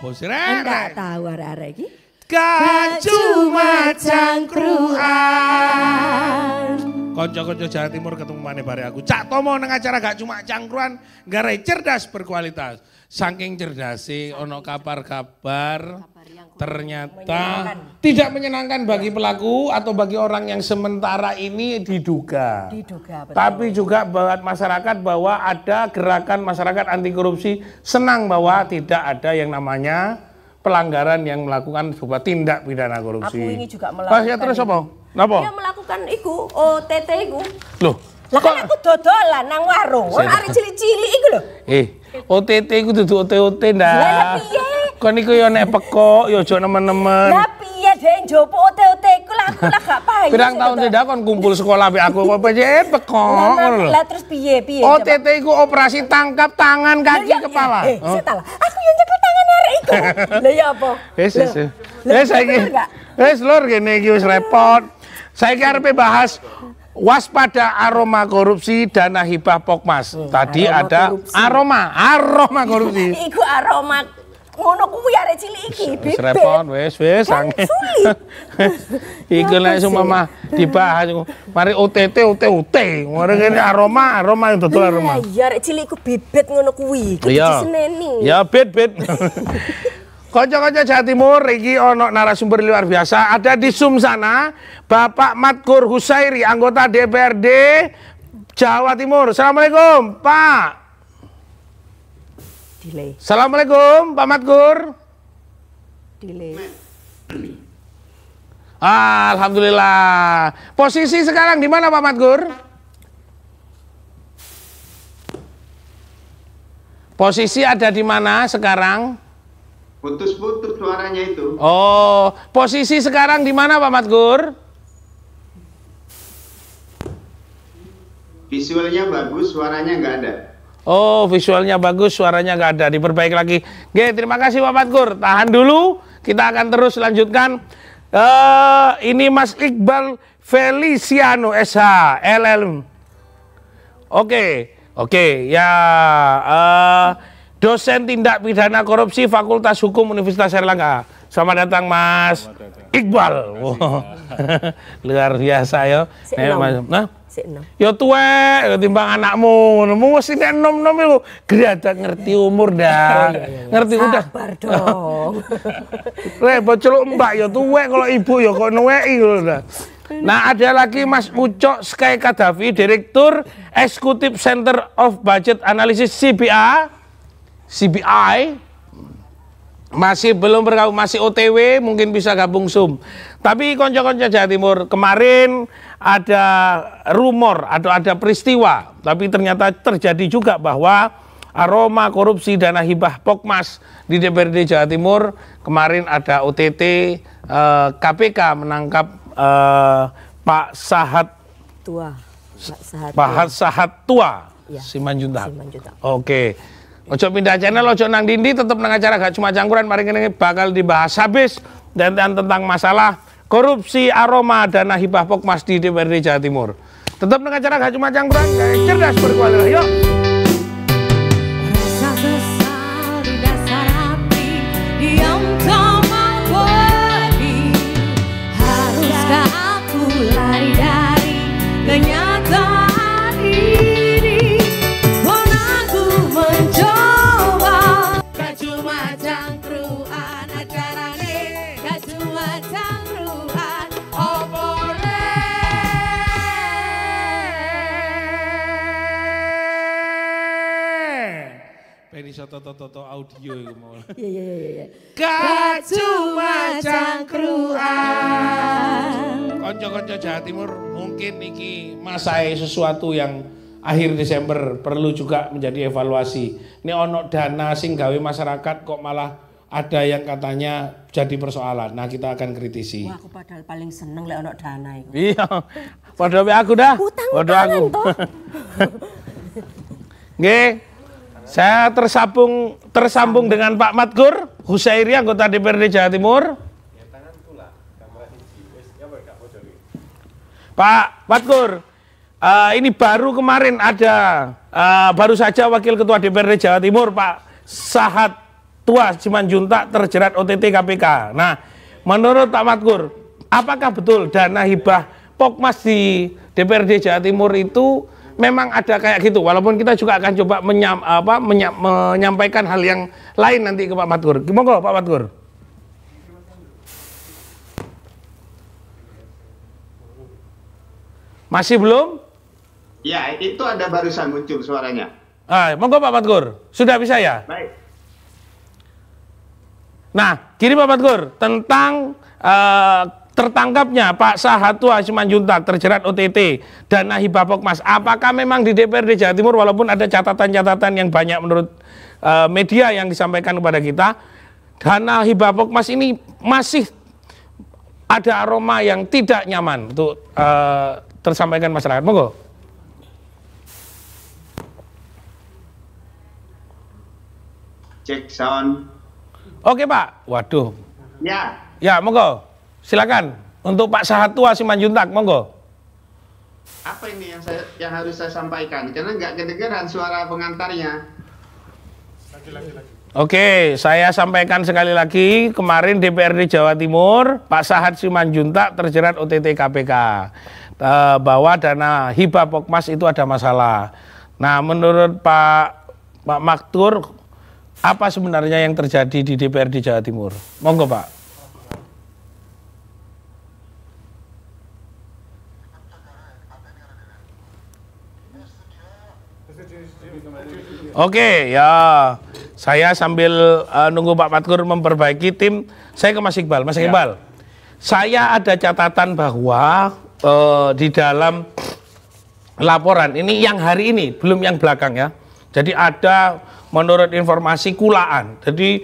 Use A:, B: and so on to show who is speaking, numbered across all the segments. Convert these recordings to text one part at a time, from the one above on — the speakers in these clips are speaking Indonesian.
A: Apa sih rek?
B: Enggak tahu arek-arek iki.
A: Gak cuma cangkruan. Konco-konco Jawa Timur ketemu maneh bare aku. Cak Tomo nang acara gak cuma cangkruan, garai cerdas berkualitas. Saking cerdasi ono kabar-kabar ternyata tidak menyenangkan bagi pelaku atau bagi orang yang sementara ini diduga.
B: Betul.
A: Tapi juga buat masyarakat bahwa ada gerakan masyarakat anti korupsi senang bahwa tidak ada yang namanya pelanggaran yang melakukan sebuah tindak pidana korupsi.
B: Aku ini juga melakukan.
A: Ya terus apa? Napa?
B: Dia melakukan iku, OTT iku.
A: Loh,
B: lah kan aku dodolan nang warung, arek cilik-cilik iku lho.
A: OTT iku dudu OT-OT ndak.
B: Lah piye?
A: Kon iku yo nek pekok, yo aja nemen-nemen.
B: Lah piye dhek njopo OT-OT iku lah aku lah gak paham.
A: Pirang tahun sedak kon kumpul sekolah mbek aku kok pejet pekok ngono lho.
B: Lah terus piye?
A: OTT iku operasi tangkap tangan kaki kepala.
B: Salah. Aku yo nyekel tangan arek iku. Lah ya apa?
A: Wis saiki. Wis lur kene iki wis repot. Saiki arepe bahas waspada aroma korupsi dana hibah Pokmas. Tadi ada aroma korupsi.
B: Iku aroma ngono kuwi arek cilik iki.
A: Wis repot, wis sange. Iku nek sumama dibahas mari OTT. Mari kene aroma yang dodol aroma.
B: Iya arek cilik iku bibit ngono kuwi. Kudu diseneni.
A: Ya bit. Konco-konco Jawa Timur, iki ono narasumber luar biasa. Ada di Zoom sana, Bapak Madkur Husairi, anggota DPRD Jawa Timur. Assalamualaikum, Pak.
B: Delay.
A: Assalamualaikum, Pak Madkur.
B: Delay.
A: Alhamdulillah. Posisi sekarang di mana, Pak Madkur? Posisi ada di mana sekarang?
C: Putus-putus suaranya itu.
A: Oh, posisi sekarang di mana Pak Madkur?
C: Visualnya bagus, suaranya nggak ada.
A: Oh, visualnya bagus, suaranya nggak ada. Diperbaiki lagi. Oke, terima kasih Pak Madkur. Tahan dulu, kita akan terus lanjutkan. Ini Mas Iqbal Feliciano SH LL. Oke, ya. Dosen tindak pidana korupsi Fakultas Hukum Universitas Airlangga. Selamat datang Mas Iqbal. Wow. Luar biasa ya. Ya tuwek timbang anakmu. Wis nek enom-enom iku gradak ngerti umur dah. Ngerti udah.
B: Sabar dong.
A: Repot celuk mbak ya tuwek kalau ibu ya kok nuweki lho dah. Nah ada lagi Mas Ucok Sky Kadafi, Direktur Eksekutif Center of Budget Analysis CBI masih belum bergabung, masih OTW, mungkin bisa gabung Zoom. Tapi konco-konco Jawa Timur, kemarin ada rumor atau ada peristiwa, tapi ternyata terjadi juga bahwa aroma korupsi dana hibah Pokmas di DPRD Jawa Timur. Kemarin ada OTT, KPK menangkap Pak Sahat Tua, ya, Simanjuntak. Oke. Ojo pindah channel, ojo nang dindi, tetap nang acara gak cuma cangkuran. Mari ini bakal dibahas habis dan tentang masalah korupsi aroma dana hibah Pokmas di DPRD Jawa Timur. Tetap nang acara gak cuma cangkuran, cerdas berkualitas. Yuk.
D: Rasa sesal di dasar hati, diam tak mau pergi. Haruskah aku lari dari kenyataan ini? Aku mencoba. Gak cuma cangkruan acara ini, gak cuma cangkruan opore.
A: Penny toto audio itu mau.
B: Iya.
A: Gak cuma cangkruan. Konco-konco Jawa Timur, mungkin iki masai sesuatu yang akhir Desember perlu juga menjadi evaluasi. Ini ono dana sing gawe masyarakat kok malah ada yang katanya jadi persoalan. Nah, kita akan kritisi.
B: Wah, aku padahal paling seneng lek ono dana iku.
A: Iya. Padha aku dah. Padha aku. Nggih. Saya tersambung dengan Pak Madkur Husairi, anggota DPRD Jawa Timur. Pak Madkur, ini baru kemarin ada baru saja Wakil Ketua DPRD Jawa Timur Pak Sahat Tua Simanjuntak terjerat OTT KPK. Nah, menurut Pak Matkur, apakah betul dana hibah Pokmas di DPRD Jawa Timur itu memang ada kayak gitu? Walaupun kita juga akan coba menyampaikan hal yang lain nanti ke Pak Matkur. Gimana Pak Matkur? Masih belum?
C: Ya, itu ada barusan muncul suaranya.
A: Monggo Pak Matkur, sudah bisa ya?
C: Baik.
A: Nah, gini Pak Matkur, tentang tertangkapnya Pak Sahatua Simanjuntak terjerat OTT dana hibah Pokmas, apakah memang di DPRD Jawa Timur, walaupun ada catatan-catatan yang banyak menurut media yang disampaikan kepada kita, dana hibah Pokmas ini masih ada aroma yang tidak nyaman untuk tersampaikan masyarakat. Monggo.
C: Cek sound.
A: Oke Pak. Waduh.
C: Ya.
A: Ya, monggo. Silakan untuk Pak Sahatua Simanjuntak, monggo.
C: Apa ini yang harus saya sampaikan? Karena nggak kedengeran suara pengantarnya.
A: Oke, saya sampaikan sekali lagi, kemarin DPRD Jawa Timur, Pak Sahat Simanjuntak terjerat OTT KPK. Bahwa dana hibah Pokmas itu ada masalah. Nah, menurut Pak Matkur, apa sebenarnya yang terjadi di DPRD Jawa Timur? Monggo Pak. Oke, ya saya sambil nunggu Pak Matkur memperbaiki tim, saya ke Mas Iqbal. Mas Iqbal, saya ada catatan bahwa di dalam laporan ini yang hari ini, belum yang belakang ya. Jadi ada menurut informasi kulaan. Jadi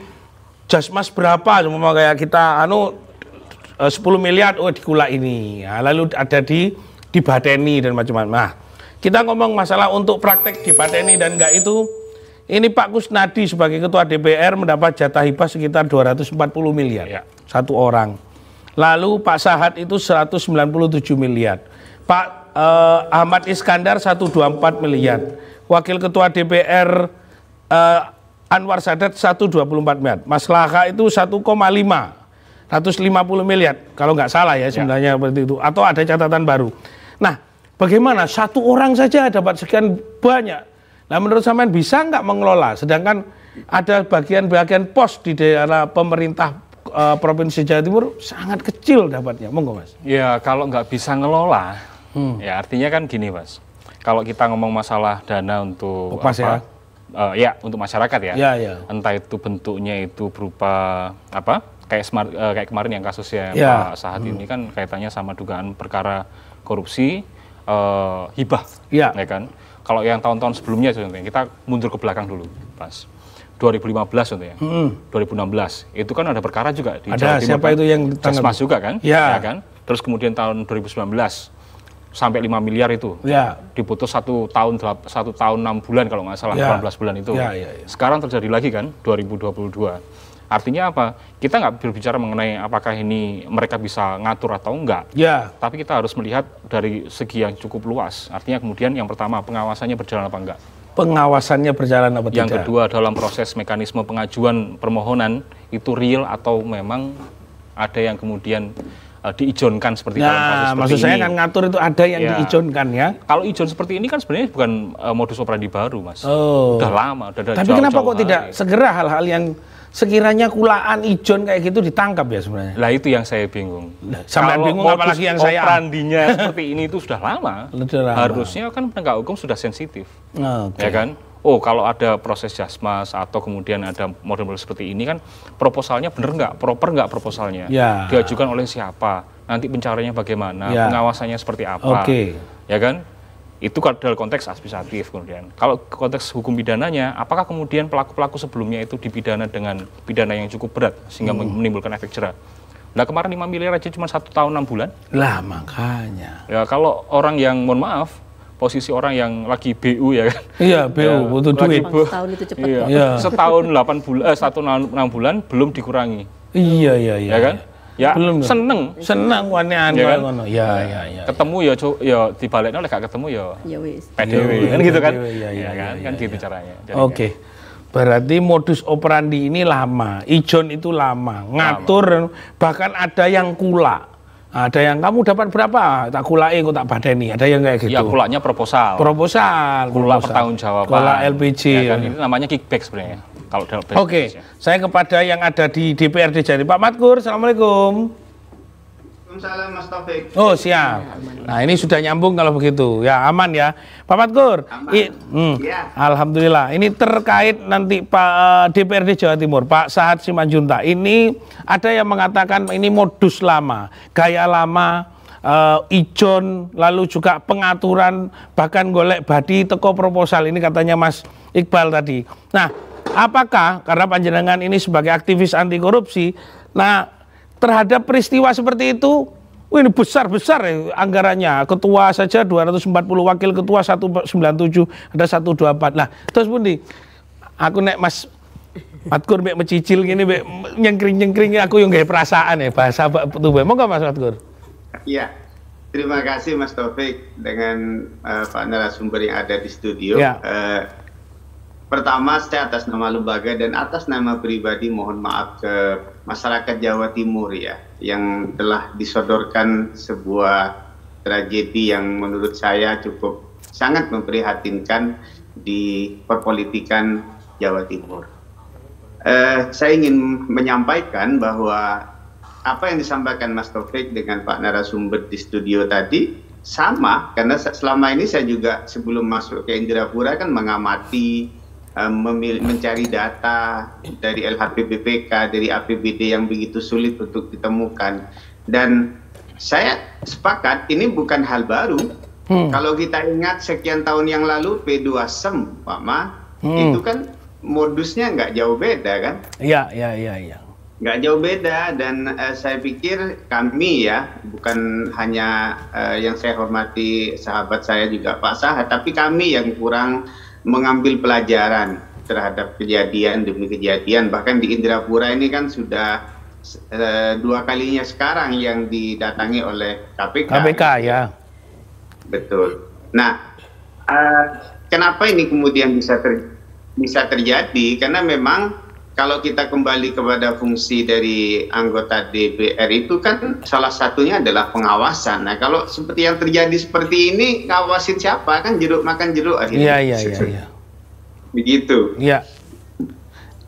A: jasmas berapa, cuma kayak kita 10 miliar di kula ini. Ya, lalu ada di Bateni dan macam-macam. Nah, kita ngomong masalah untuk praktek di Bateni dan enggak itu, ini Pak Kusnadi sebagai ketua DPR mendapat jatah hibah sekitar 240 miliar ya, satu orang. Lalu Pak Sahat itu 197 miliar. Pak Ahmad Iskandar 124 miliar. Wakil ketua DPR Anwar Sadat 124 miliar. Mas Laka itu 1,5 miliar. Kalau nggak salah ya sebenarnya seperti itu. Atau ada catatan baru. Nah, bagaimana satu orang saja dapat sekian banyak? Nah, menurut sampean bisa nggak mengelola? Sedangkan ada bagian-bagian pos di daerah pemerintah Provinsi Jawa Timur sangat kecil dapatnya. Monggo Mas.
E: Ya kalau nggak bisa ngelola, ya artinya kan gini Mas. Kalau kita ngomong masalah dana untuk
A: Pokmas
E: apa, ya untuk masyarakat ya.
A: Ya.
E: Entah itu bentuknya itu berupa apa? Kayak kemarin yang kasusnya Pak Sahat ini kan kaitannya sama dugaan perkara korupsi hibah, ya kan. Kalau yang tahun-tahun sebelumnya contohnya kita mundur ke belakang dulu, Mas. 2015 contohnya, 2016 itu kan ada perkara juga di Jawa Timur.
A: Siapa kan? Itu yang
E: Jasmas juga kan, ya kan. Terus kemudian tahun 2019 sampai 5 miliar itu, diputus 1 tahun 6 bulan kalau nggak salah, 18 bulan itu. Sekarang terjadi lagi kan 2022. Artinya apa? Kita nggak berbicara mengenai apakah ini mereka bisa ngatur atau enggak. Tapi kita harus melihat dari segi yang cukup luas. Artinya kemudian yang pertama pengawasannya berjalan apa enggak.
A: Pengawasannya berjalan apa tidak.
E: Yang kedua dalam proses mekanisme pengajuan permohonan itu real atau memang ada yang kemudian diijonkan seperti dalam kasus seperti
A: maksud saya kan ngatur itu ada yang diijonkan ya.
E: Kalau ijon seperti ini kan sebenarnya bukan modus operandi baru Mas. Udah lama, udah
A: Tapi kenapa kok tidak segera hal-hal yang sekiranya kulaan ijon kayak gitu ditangkap ya sebenarnya?
E: Lah itu yang saya bingung.
A: Sampai bingung apalagi yang saya
E: operandinya seperti ini itu sudah lama. Harusnya kan penegak hukum sudah sensitif. Ya kan? Oh, kalau ada proses jasmas atau kemudian ada model-model seperti ini kan proposalnya bener nggak, proper nggak proposalnya, diajukan oleh siapa, nanti pencariannya bagaimana, pengawasannya seperti apa, ya kan? Itu dalam konteks administratif kemudian. Kalau konteks hukum pidananya, apakah kemudian pelaku-pelaku sebelumnya itu dipidana dengan pidana yang cukup berat sehingga menimbulkan efek jera? Nah kemarin 5 miliar aja cuma 1 tahun 6 bulan.
A: Lah makanya.
E: Ya kalau orang yang mohon maaf, posisi orang yang lagi BU ya kan.
A: Iya, BU butuh duit.
B: Setahun itu cepat.
E: Iya. Setahun 8 bulan 6 bulan belum dikurangi.
A: Iya.
E: Ya kan? Ya
A: belum seneng wanean
E: ya kan?
A: Ngono. Ya.
E: Ketemu ya dibalekno lek gak ketemu ya
B: Ya wis.
E: PDW kan gitu kan.
A: Iya.
E: Kan gitu caranya.
A: Oke. Berarti modus operandi ini lama, ijon itu lama, ngatur, bahkan ada yang kula. Ada yang kamu dapat berapa? Tak kulai, kok tak badani. Ada yang kayak gitu.
E: Ya, kulanya proposal.
A: Kula
E: pertanggungjawaban.
A: Kula LPG.
E: Ya, kan, ini namanya kickback sebenarnya. Kalau dalam
A: Oke, saya kepada yang ada di DPRD Jatim. Pak Matkur, assalamualaikum.
C: Waalaikumsalam Mas Taufik.
A: Oh siap. Nah ini sudah nyambung kalau begitu. Ya aman ya. Pak Matkur.
C: Ya.
A: Alhamdulillah. Ini terkait nanti Pak DPRD Jawa Timur, Pak Sahat Simanjuntak. Ini ada yang mengatakan ini modus lama, gaya lama, ijon, lalu juga pengaturan, bahkan golek badi teko proposal. Ini katanya Mas Iqbal tadi. Nah, apakah karena panjenengan ini sebagai aktivis anti korupsi, nah terhadap peristiwa seperti itu, ini besar-besar ya anggarannya. Ketua saja 240, wakil ketua 197, ada 124. Nah, terus Bundi, aku nek Mas Matkur mek mencicil gini, mek nyengkring-nyengkring, aku yang gak perasaan ya bahasa tuh. Monggo Mas Matkur.
C: Iya. Terima kasih Mas Taufik dengan Pak narasumber yang ada di studio.
A: Ya.
C: Pertama, saya atas nama lembaga dan atas nama pribadi mohon maaf ke masyarakat Jawa Timur ya, yang telah disodorkan sebuah tragedi yang menurut saya cukup sangat memprihatinkan di perpolitikan Jawa Timur. Saya ingin menyampaikan bahwa apa yang disampaikan Mas Taufik dengan Pak narasumber di studio tadi sama, karena selama ini saya juga sebelum masuk ke Indrapura kan mengamati, mencari data dari LHPBPK, dari APBD yang begitu sulit untuk ditemukan. Dan saya sepakat ini bukan hal baru. Kalau kita ingat sekian tahun yang lalu P2SEM, Pak Ma, itu kan modusnya nggak jauh beda kan?
A: Iya.
C: Nggak jauh beda, dan saya pikir kami ya, bukan hanya yang saya hormati sahabat saya juga Pak Sahat, tapi kami yang kurang mengambil pelajaran terhadap kejadian demi kejadian. Bahkan di Indrapura ini kan sudah 2 kalinya sekarang yang didatangi oleh KPK.
A: KPK ya.
C: Betul. Nah, kenapa ini kemudian bisa terjadi? Karena memang kalau kita kembali kepada fungsi dari anggota DPR itu kan salah satunya adalah pengawasan. Nah, kalau seperti yang terjadi seperti ini, ngawasin siapa? Kan jeruk makan jeruk akhirnya.
A: Iya.
C: Begitu.
A: Iya.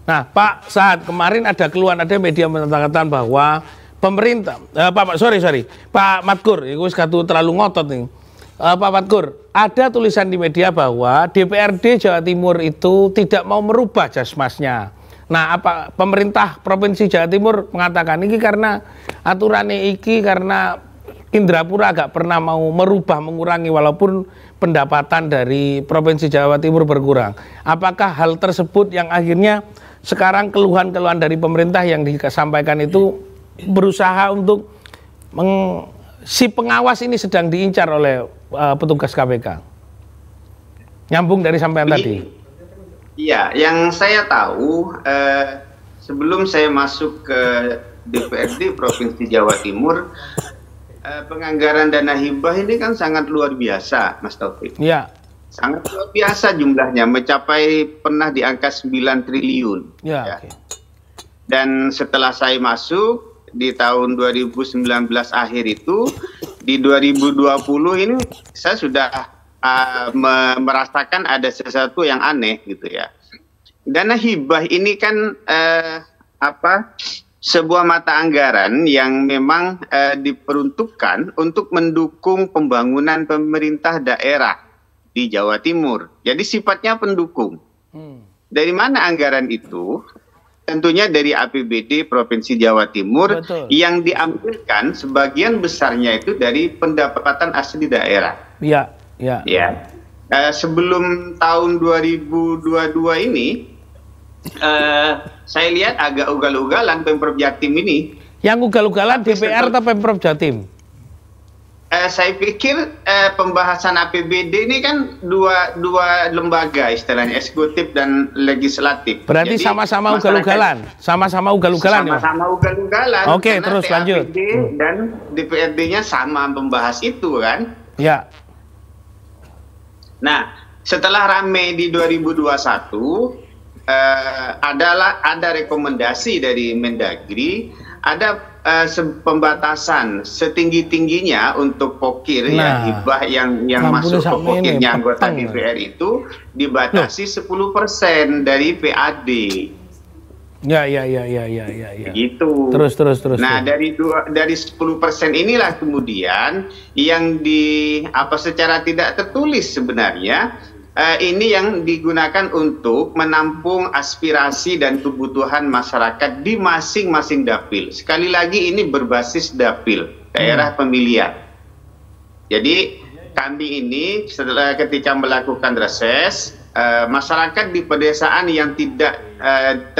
A: Nah, Pak Sahat, kemarin ada keluhan, ada media mengatakan bahwa pemerintah, Pak Matkur, itu terlalu ngotot nih. Pak Matkur, ada tulisan di media bahwa DPRD Jawa Timur itu tidak mau merubah jasmasnya. Nah, apa pemerintah Provinsi Jawa Timur mengatakan ini karena aturannya iki, karena Indrapura agak pernah mau merubah, mengurangi walaupun pendapatan dari Provinsi Jawa Timur berkurang. Apakah hal tersebut yang akhirnya sekarang keluhan-keluhan dari pemerintah yang disampaikan itu berusaha untuk si pengawas ini sedang diincar oleh petugas KPK? Nyambung dari sampean tadi.
C: Iya, yang saya tahu sebelum saya masuk ke DPRD Provinsi Jawa Timur, penganggaran dana hibah ini kan sangat luar biasa, Mas Taufik.
A: Iya.
C: Sangat luar biasa jumlahnya, mencapai pernah di angka 9 triliun.
A: Ya.
C: Okay. Dan setelah saya masuk di tahun 2019 akhir itu, di 2020 ini saya sudah merasakan ada sesuatu yang aneh gitu ya. Dana hibah ini kan sebuah mata anggaran yang memang diperuntukkan untuk mendukung pembangunan pemerintah daerah di Jawa Timur. Jadi sifatnya pendukung. Dari mana anggaran itu? Tentunya dari APBD Provinsi Jawa Timur. Betul. Yang diambilkan sebagian besarnya itu dari pendapatan asli daerah.
A: Iya.
C: Ya. Sebelum tahun 2022 ini, saya lihat agak ugal-ugalan Pemprov Jatim ini.
A: Yang ugal-ugalan DPR atau Pemprov Jatim?
C: Saya pikir pembahasan APBD ini kan dua lembaga istilahnya, eksekutif dan legislatif.
A: Berarti sama-sama ugal-ugalan, sama-sama ugal-ugalan.
C: Sama-sama ugal-ugalan.
A: Oke, terus lanjut.
C: Dan DPRD-nya sama membahas itu kan?
A: Ya.
C: Nah, setelah rame di 2021, ada rekomendasi dari Mendagri, ada pembatasan setinggi-tingginya untuk pokir ya, hibah yang masuk ke pokirnya anggota DPR itu dibatasi 10% dari PAD.
A: Ya.
C: Gitu.
A: Terus.
C: Nah, dari 10% inilah kemudian yang secara tidak tertulis sebenarnya ini yang digunakan untuk menampung aspirasi dan kebutuhan masyarakat di masing-masing dapil. Sekali lagi ini berbasis dapil, daerah pemilihan. Jadi kami ini ketika melakukan reses, masyarakat di pedesaan yang tidak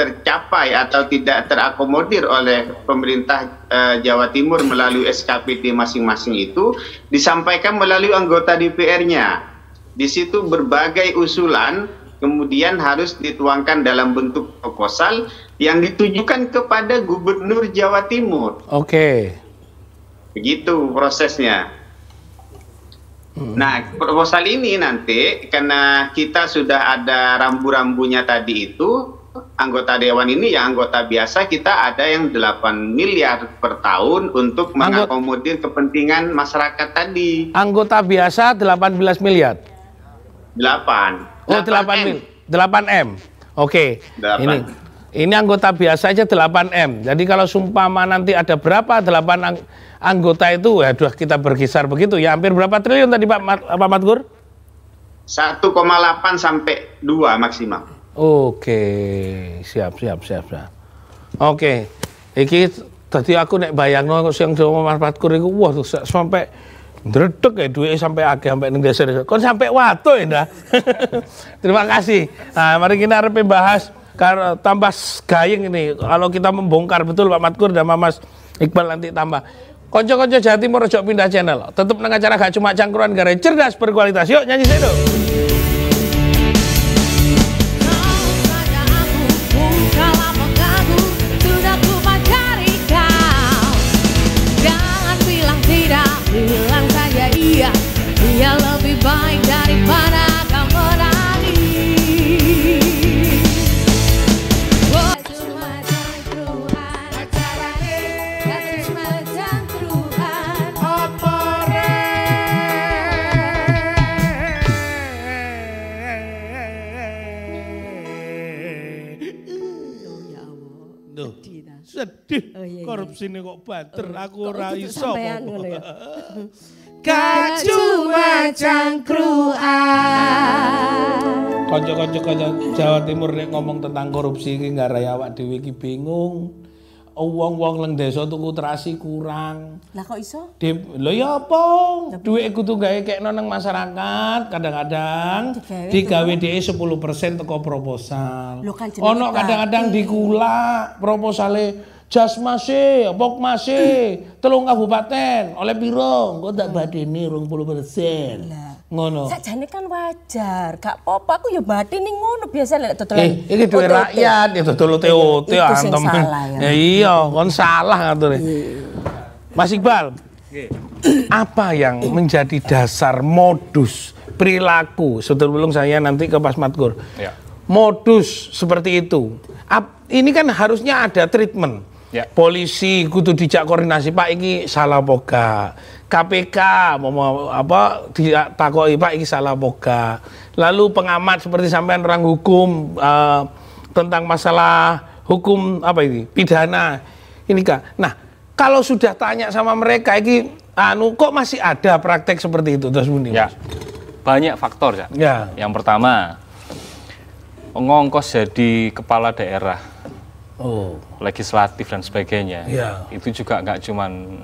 C: tercapai atau tidak terakomodir oleh pemerintah Jawa Timur melalui SKPD masing-masing itu disampaikan melalui anggota DPR-nya. Di situ berbagai usulan kemudian harus dituangkan dalam bentuk proposal yang ditujukan kepada Gubernur Jawa Timur.
A: Oke.
C: Begitu prosesnya. Nah, proposal ini nanti karena kita sudah ada rambu-rambunya tadi itu, anggota dewan ini yang anggota biasa kita ada yang 8 miliar per tahun untuk mengakomodir kepentingan masyarakat tadi.
A: Anggota biasa 18 miliar.
C: 8.
A: Oh, 8M. Oke.
C: 8.
A: Ini anggota biasa aja 8M. Jadi kalau sumpama nanti ada berapa 8 anggota itu, waduh kita berkisar begitu ya. Hampir berapa triliun tadi Pak Matgur?
C: 1,8 sampai 2 maksimal.
A: Oke, siap. Oke. Iki tadi aku nek bayangno sing Mas Matgur iku wah sampai ndredeg ya duit sampai akeh sampai ning desa-desa. Kon sampai wato ya, Ndah. Terima kasih. Nah, mari kita arep bahas tambah gayeng ini. Kalau kita membongkar betul Pak Matgur dan Mas Iqbal nanti tambah. Konco-konco Jawa Timur ojo pindah channel. Tetap nang acara gak cuma cangkruan gara cerdas berkualitas. Yuk nyanyi sedo.
D: Dia lebih baik daripada kau berani. Cuma cangkruan acarane, cuma cangkruan opore.
A: Duh, sedih. Korupsi ini kok banter. Aku ora iso.
D: Gak cuma cangkruan.
A: Konco-konco Jawa Timur nek ngomong tentang korupsi iki ngarai awak dhewe iki bingung. Wong-wong nang desa tuku terasi kurang.
B: Lah kok iso?
A: Lho ya apa? Duit kudu gawe kekno nang masyarakat, kadang-kadang digawe dhewe 10% teko proposal. Ono kadang-kadang dikulak proposale Jasmase, Pokmase, 3 kabupaten, oleh piro? Engko tak badeni 20%. Ngono.
B: Sakjane kan wajar, gak apa-apa aku ya badeni ngono biasa lek dodolan.
A: Iki duwe rakyat, ya dodol OT antem. Ya iya, kon salah ngatur. Mas Iqbal. Apa yang menjadi dasar modus perilaku? Sebelum saya nanti ke Mas Matgur. Ya. Modus seperti itu. Ini kan harusnya ada treatment. Ya. Polisi kudu dijak koordinasi, Pak iki salah boga. KPK mau apa ditakoki Pak iki salah boga. Lalu pengamat seperti sampean orang hukum tentang masalah hukum apa ini? Pidana. Ini Kak. Nah, kalau sudah tanya sama mereka iki kok masih ada praktek seperti itu terus Buni?
E: Ya. Banyak faktor ya.
A: Ya.
E: Yang pertama, ngongkos jadi kepala daerah, legislatif dan sebagainya, itu juga nggak cuman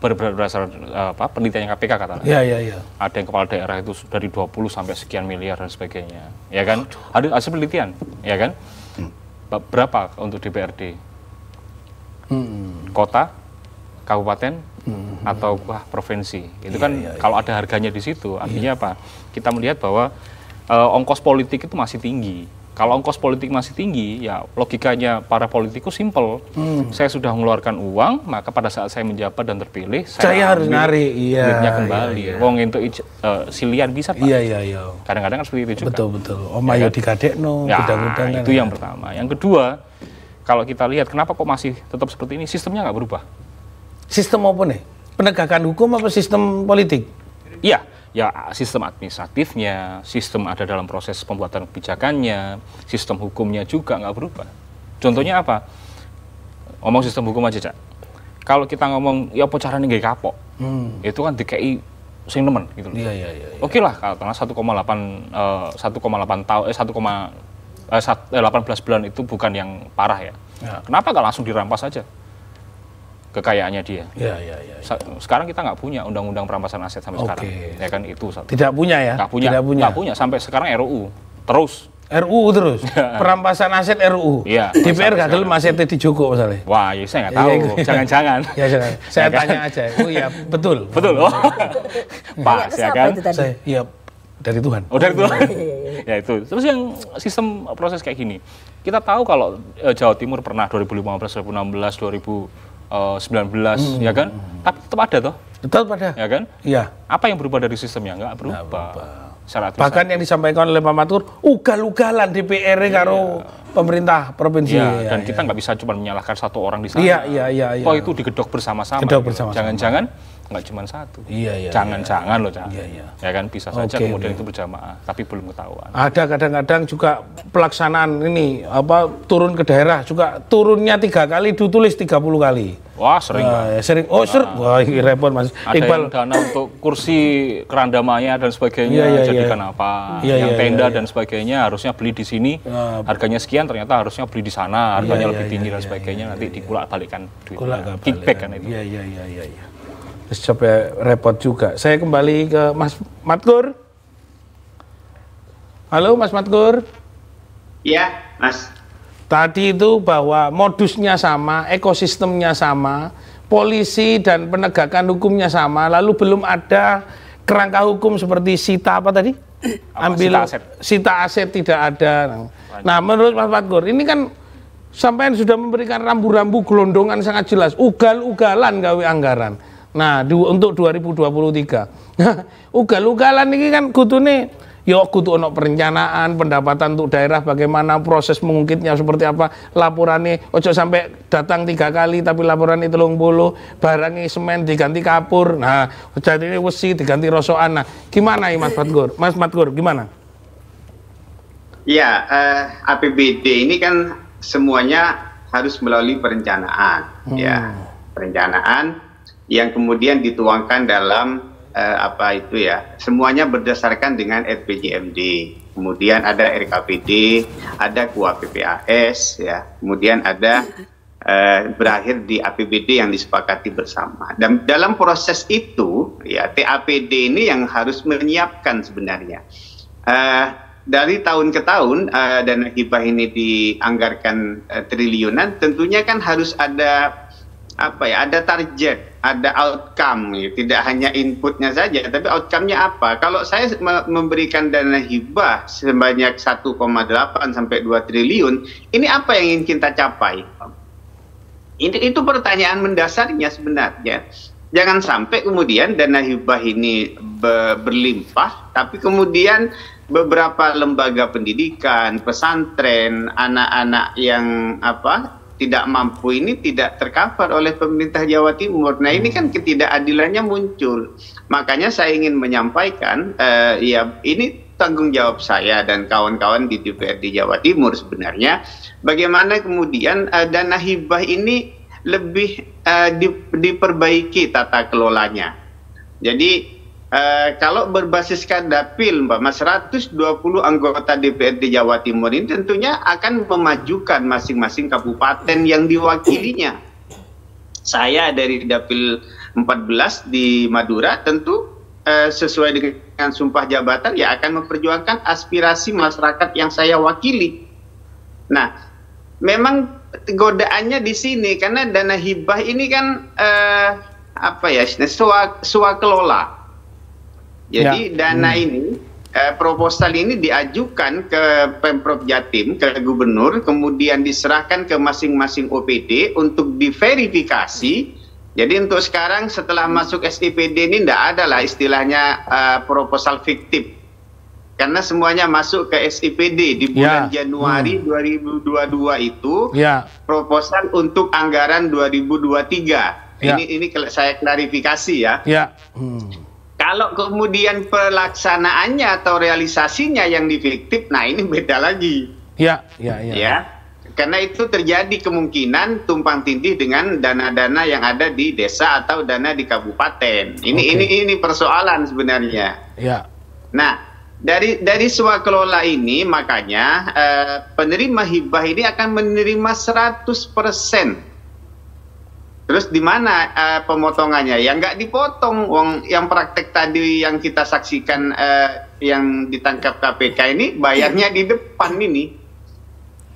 E: berdasar penelitian KPK katanya. Ada yang kepala daerah itu dari 20 sampai sekian miliar dan sebagainya, ya kan? Ada hasil penelitian, ya kan? Berapa untuk DPRD? Kota, kabupaten, atau provinsi? Itu kan kalau ada harganya di situ, artinya apa? Kita melihat bahwa ongkos politik itu masih tinggi. Kalau ongkos politik masih tinggi, ya logikanya para politikus simple. Saya sudah mengeluarkan uang, maka pada saat saya menjabat dan terpilih,
A: saya harus narik
E: duitnya kembali. Wong itu silian bisa, Pak.
A: Iya.
E: Kadang-kadang kan seperti itu juga.
A: Betul. Omayo dikadekno, gudang-gudang.
E: Itu yang pertama. Yang kedua, kalau kita lihat kenapa kok masih tetap seperti ini, sistemnya nggak berubah.
A: Sistem apa nih? Penegakan hukum apa sistem politik?
E: Iya. Ya sistem administratifnya, sistem ada dalam proses pembuatan kebijakannya, sistem hukumnya juga nggak berubah. Contohnya apa? Ngomong sistem hukum aja, Cak. Kalau kita ngomong, ya apa caranya nggak kapok? Itu kan DKI sing nemen gitu loh.
A: Iya.
E: Oke lah, karena 1,8 tahun, 18 bulan itu bukan yang parah ya. Kenapa nggak langsung dirampas aja kekayaannya dia?
A: Iya.
E: Sekarang kita nggak punya undang-undang perampasan aset sampai sekarang, ya kan itu satu.
A: Tidak punya ya?
E: Nggak punya sampai sekarang RUU terus.
A: Perampasan aset RUU.
E: Iya.
A: DPR gak gelem asetnya di Joko misalnya.
E: Wah, ya saya nggak tahu. Jangan-jangan.
A: Ya jangan. Saya tanya aja. Oh iya, betul.
E: Oh. Pas ya kan?
A: Iya, dari Tuhan.
E: Oh, dari Tuhan. Ya itu. Terus yang sistem proses kayak gini. Kita tahu kalau Jawa Timur pernah 2015, 2016, 2019 ya kan? Tapi tetap ada toh?
A: Tetap ada.
E: Ya kan?
A: Iya.
E: Apa yang berubah dari sistemnya? Nggak berubah.
A: Bahkan yang disampaikan oleh Pak Matur, ugal-ugalan DPR karo pemerintah provinsi.
E: Dan kita nggak bisa cuma menyalahkan satu orang di sana.
A: Iya.
E: Kok itu digedok bersama-sama. Jangan-jangan nggak cuma satu.
A: Iya.
E: Jangan-jangan loh, Cak.
A: Iya.
E: Ya kan bisa saja kemudian itu berjamaah, tapi belum ketahuan.
A: Ada kadang-kadang juga pelaksanaan ini turun ke daerah juga turunnya 3 kali, ditulis 30 kali.
E: Wah, sering.
A: Sering. Wah, ini repot Mas.
E: Ada yang dana untuk kursi keranda maya dan sebagainya jadikan apa? Yang tenda dan sebagainya harusnya beli di sini, harganya sekian, ternyata harusnya beli di sana, harganya lebih tinggi dan sebagainya, nanti dikulak-balikkan duitnya. Kickback kan itu.
A: Iya. Terus sampai repot juga. Saya kembali ke Mas Matkur. Halo Mas Matkur.
C: Iya, Mas.
A: Tadi itu bahwa modusnya sama, ekosistemnya sama, polisi dan penegakan hukumnya sama, lalu belum ada kerangka hukum seperti sita apa tadi? Sita aset tidak ada. Nah, menurut Mas Matkur, ini kan sampean sudah memberikan rambu-rambu gelondongan sangat jelas, ugal-ugalan gawe anggaran. Nah, untuk 2023. Ugal-ugalan ini kan kutune kudu ono perencanaan, pendapatan untuk daerah bagaimana, proses mengungkitnya seperti apa, laporannya ojo sampai datang 3 kali tapi laporannya 30, barangnya semen diganti kapur. Nah, jadi ini wesi diganti rosokan. Nah, gimana ya Mas Matkur, gimana?
C: Ya, APBD ini kan semuanya harus melalui perencanaan, ya. Perencanaan yang kemudian dituangkan dalam semuanya berdasarkan dengan RPJMD, kemudian ada RKPD, ada KUA PPAS, ya, kemudian ada berakhir di APBD yang disepakati bersama. Dan dalam proses itu, ya, TAPD ini yang harus menyiapkan sebenarnya. Dari tahun ke tahun dana hibah ini dianggarkan triliunan, tentunya kan harus ada ada target, ada outcome, ya. Tidak hanya inputnya saja, tapi outcome-nya apa? Kalau saya memberikan dana hibah sebanyak 1,8 sampai 2 triliun, ini apa yang ingin kita capai? Itu pertanyaan mendasarnya sebenarnya. Jangan sampai kemudian dana hibah ini berlimpah, tapi kemudian beberapa lembaga pendidikan, pesantren, anak-anak yang tidak mampu ini tidak tercover oleh pemerintah Jawa Timur. Nah, ini kan ketidakadilannya muncul. Makanya saya ingin menyampaikan, ini tanggung jawab saya dan kawan-kawan di DPRD Jawa Timur sebenarnya. Bagaimana kemudian dana hibah ini lebih diperbaiki tata kelolanya. Jadi, kalau berbasiskan dapil, Mbak Mas, 120 anggota DPRD Jawa Timur ini tentunya akan memajukan masing-masing kabupaten yang diwakilinya. Saya dari dapil 14 di Madura tentu sesuai dengan sumpah jabatan ya akan memperjuangkan aspirasi masyarakat yang saya wakili. Nah, memang godaannya di sini karena dana hibah ini kan swakelola. Jadi dana ini proposal ini diajukan ke Pemprov Jatim, ke gubernur, kemudian diserahkan ke masing-masing OPD untuk diverifikasi. Jadi untuk sekarang setelah masuk SIPD ini tidak ada lah istilahnya proposal fiktif. Karena semuanya masuk ke SIPD di bulan Januari 2022 itu proposal untuk anggaran 2023. Ini saya klarifikasi ya. Kalau kemudian pelaksanaannya atau realisasinya yang difiktif, nah ini beda lagi. Ya. Karena itu terjadi kemungkinan tumpang tindih dengan dana-dana yang ada di desa atau dana di kabupaten. Ini persoalan sebenarnya. Nah, dari swakelola ini makanya penerima hibah ini akan menerima 100%. Terus di mana pemotongannya? Ya nggak dipotong. Yang praktek tadi yang kita saksikan yang ditangkap KPK ini bayarnya di depan ini.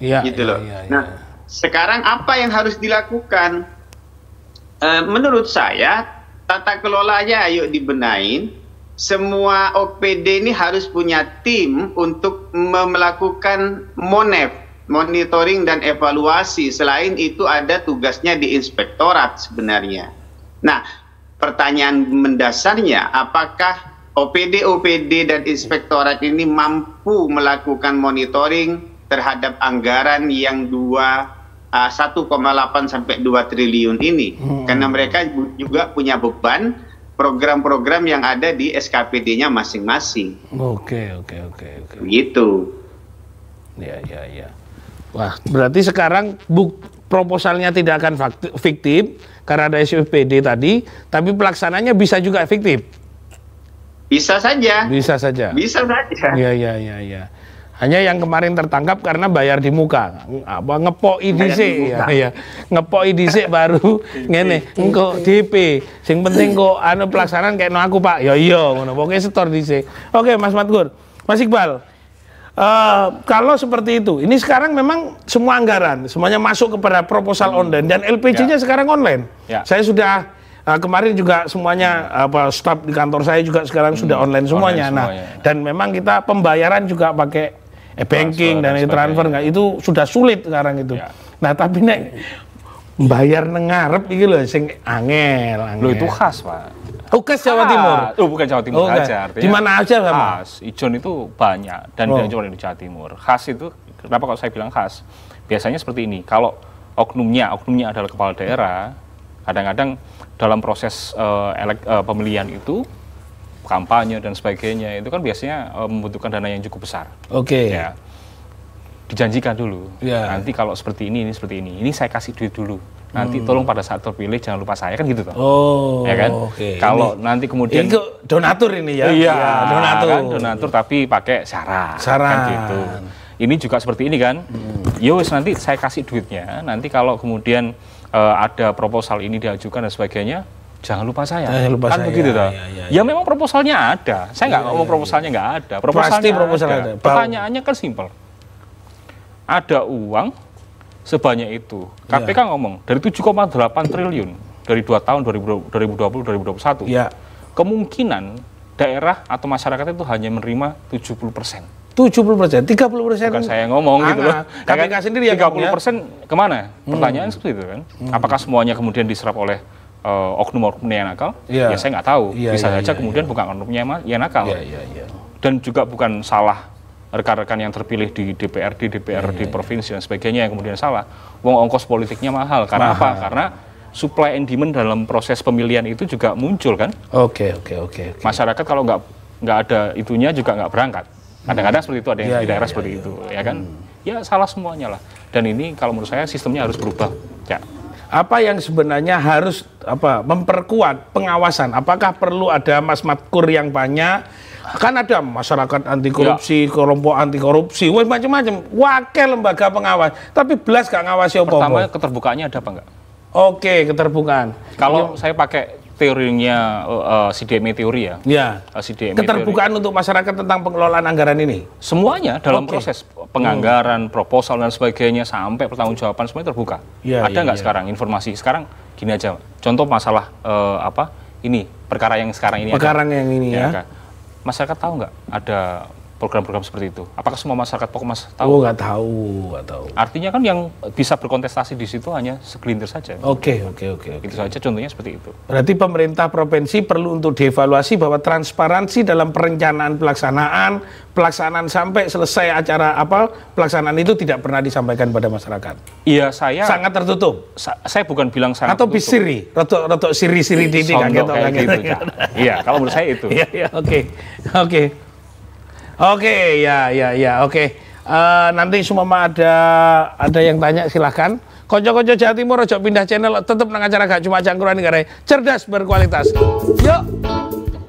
C: Gitu loh. Nah, sekarang apa yang harus dilakukan? Menurut saya tata kelolanya ayo dibenain. Semua OPD ini harus punya tim untuk melakukan monitoring dan evaluasi. Selain itu ada tugasnya di inspektorat sebenarnya. Nah, pertanyaan mendasarnya, apakah OPD dan inspektorat ini mampu melakukan monitoring terhadap anggaran yang 1,8 sampai 2 triliun ini? Karena mereka juga punya beban program-program yang ada di SKPD-nya masing-masing. Oke. Begitu.
A: Ya. Wah, berarti sekarang proposalnya tidak akan fiktif karena ada SIPD tadi, tapi pelaksananya bisa juga fiktif.
C: Bisa saja.
A: Ya. Hanya yang kemarin tertangkap karena bayar di muka, ngepoi dhisik ngepoi dhisik baru ngene engko DP. Sing penting kok pelaksanaan kayak aku Pak. Ya iya ngono, pokoke setor dhisik. Oke, Mas Matkur. Mas Iqbal. Kalau seperti itu, ini sekarang memang semua anggaran semuanya masuk kepada proposal online dan LPG-nya sekarang online. Saya sudah kemarin juga semuanya staf di kantor saya juga sekarang sudah online semuanya. Dan memang kita pembayaran juga pakai banking dan transfer itu sudah sulit sekarang itu. Nah, tapi nek bayar nang ngarep iki lho sing angel.
E: Loh, itu khas, Pak.
A: Khas Jawa Timur.
E: Bukan Jawa Timur aja.
A: Di mana aja sama?
E: Khas. Ijon itu banyak dan tidak cuma di Jawa Timur. Khas itu kenapa kalau saya bilang khas? Biasanya seperti ini. Kalau oknumnya adalah kepala daerah, kadang-kadang dalam proses pemilihan itu kampanye dan sebagainya itu kan biasanya membutuhkan dana yang cukup besar. Ya. Dijanjikan dulu. Nanti kalau seperti ini seperti ini saya kasih duit dulu. Nanti tolong pada saat terpilih jangan lupa saya, kan gitu toh. Ya kan? Kalau nanti kemudian
A: ini donatur ini ya.
E: Iya, donatur tapi pakai syarat. Kan gitu. Ini juga seperti ini kan. Yowes nanti saya kasih duitnya. Nanti kalau kemudian ada proposal ini diajukan dan sebagainya, jangan lupa saya. Kan begitu toh. Ya memang proposalnya ada. Saya nggak ngomong proposalnya nggak ada. Proposalnya ada. Pertanyaannya kan simpel. Ada uang sebanyak itu. KPK ngomong dari 7,8 triliun dari 2 tahun 2020-2021. Kemungkinan daerah atau masyarakat itu hanya menerima 70%. 30%? Bukan saya ngomong gitu loh. KPK sendiri yang 30% kemana? Pertanyaan seperti itu kan. Apakah semuanya kemudian diserap oleh oknum-oknum yang nakal? Ya saya nggak tahu. Bisa saja kemudian bukan oknumnya yang nakal. Dan juga bukan salah rekan-rekan yang terpilih di DPRD provinsi dan sebagainya yang kemudian salah. Wong ongkos politiknya mahal. Karena apa? Karena supply and demand dalam proses pemilihan itu juga muncul kan. Oke. Masyarakat kalau nggak ada itunya juga nggak berangkat. Kadang-kadang seperti itu, ada yang di daerah seperti itu, ya kan? Ya salah semuanya lah. Dan ini kalau menurut saya sistemnya harus berubah.
A: Apa yang sebenarnya harus memperkuat pengawasan? Apakah perlu ada Mas Matkur yang banyak? Kan ada masyarakat anti korupsi, kelompok anti korupsi, macam-macam. Wakil lembaga pengawas, tapi belas gak ngawasi apa-apa.
E: Pertama, keterbukaannya ada apa enggak?
A: Oke, keterbukaan.
E: Kalau saya pakai teorinya CDME teori ya. CDME
A: keterbukaan teori. Untuk masyarakat tentang pengelolaan anggaran ini.
E: Semuanya dalam proses penganggaran, proposal dan sebagainya sampai pertanggungjawaban semuanya terbuka. Ada nggak sekarang informasi? Sekarang gini aja. Contoh masalah ini perkara yang sekarang ini.
A: Perkara yang ini ya.
E: masyarakat tahu nggak ada program-program seperti itu? Apakah semua masyarakat Pokmas tahu?
A: Oh, nggak tahu.
E: Artinya kan yang bisa berkontestasi di situ hanya segelintir saja.
A: Oke.
E: Itu saja contohnya seperti itu.
A: Berarti pemerintah provinsi perlu untuk dievaluasi bahwa transparansi dalam perencanaan pelaksanaan sampai selesai acara pelaksanaan itu tidak pernah disampaikan pada masyarakat.
E: Iya, saya
A: sangat tertutup.
E: Saya bukan bilang sangat
A: atau
E: tertutup.
A: bisiri, rotok siri-siri didik
E: kayak gitu. Iya, kalau menurut saya itu.
A: Iya, Oke, oke. Nanti semua ada yang tanya silahkan. Konco-konco Jawa Timur ojo pindah channel, tetep nang acara Gak Cuma Cangkruan iki cerdas berkualitas. Yuk.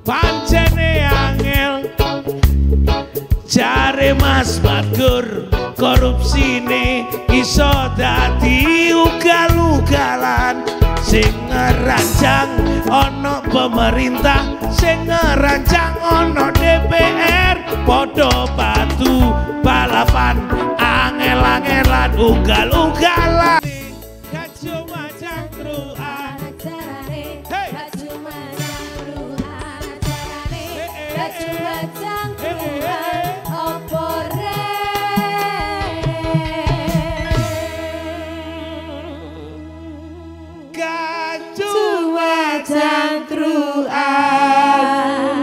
A: Pancene angel. Jare Mas Badgur, korupsine iso dadi ugal-ugalan. Sing ngerancang ono pemerintah, sing ngerancang ono DPR, podo batu balapan, angel-angelan ugal-ugalan. Gak cuma cangkruan,
D: Gak cuma cangkruan, gak cuma cangkruan, opore.